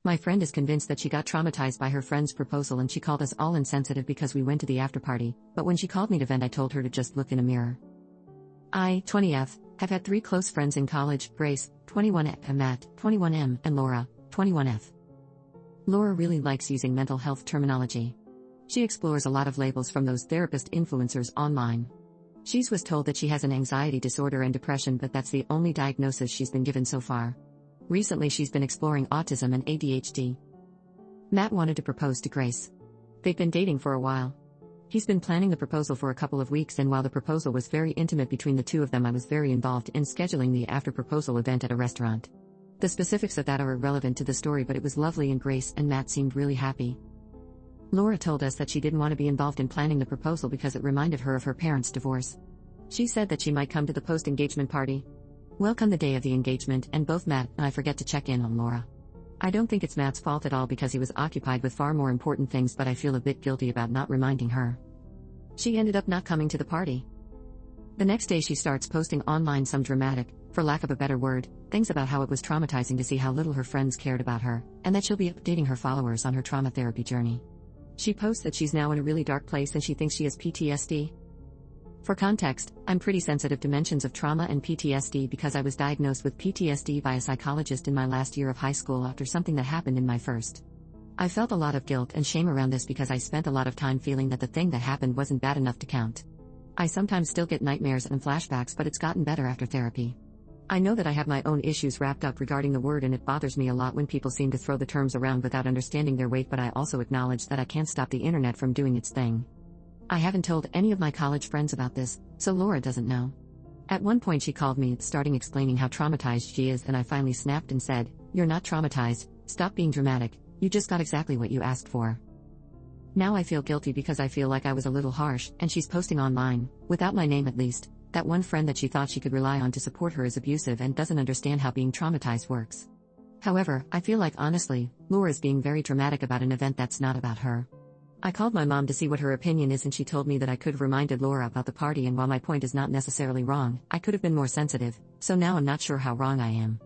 My friend is convinced that she got traumatized by her friend's proposal and she called us all insensitive because we went to the afterparty, but when she called me to vent I told her to just look in a mirror. I, 20F, have had 3 close friends in college, Grace, 21F, and Matt, 21M, and Laura, 21F. Laura really likes using mental health terminology. She explores a lot of labels from those therapist influencers online. She was told that she has an anxiety disorder and depression, but that's the only diagnosis she's been given so far. Recently she's been exploring autism and ADHD. Matt wanted to propose to Grace. They've been dating for a while. He's been planning the proposal for a couple of weeks, and while the proposal was very intimate between the two of them, I was very involved in scheduling the after-proposal event at a restaurant. The specifics of that are irrelevant to the story, but it was lovely and Grace and Matt seemed really happy. Laura told us that she didn't want to be involved in planning the proposal because it reminded her of her parents' divorce. She said that she might come to the post-engagement party. Welcome the day of the engagement, and both Matt and I forget to check in on Laura. I don't think it's Matt's fault at all because he was occupied with far more important things, but I feel a bit guilty about not reminding her. She ended up not coming to the party. The next day she starts posting online some dramatic, for lack of a better word, things about how it was traumatizing to see how little her friends cared about her, and that she'll be updating her followers on her trauma therapy journey. She posts that she's now in a really dark place and she thinks she has PTSD. For context, I'm pretty sensitive to mentions of trauma and PTSD because I was diagnosed with PTSD by a psychologist in my last year of high school after something that happened in my first. I felt a lot of guilt and shame around this because I spent a lot of time feeling that the thing that happened wasn't bad enough to count. I sometimes still get nightmares and flashbacks, but it's gotten better after therapy. I know that I have my own issues wrapped up regarding the word, and it bothers me a lot when people seem to throw the terms around without understanding their weight, but I also acknowledge that I can't stop the internet from doing its thing. I haven't told any of my college friends about this, so Laura doesn't know. At one point she called me, starting explaining how traumatized she is, and I finally snapped and said, "You're not traumatized, stop being dramatic, you just got exactly what you asked for." Now I feel guilty because I feel like I was a little harsh, and she's posting online, without my name at least, that one friend that she thought she could rely on to support her is abusive and doesn't understand how being traumatized works. However, I feel like honestly, Laura is being very dramatic about an event that's not about her. I called my mom to see what her opinion is, and she told me that I could have reminded Laura about the party, and while my point is not necessarily wrong, I could have been more sensitive, so now I'm not sure how wrong I am.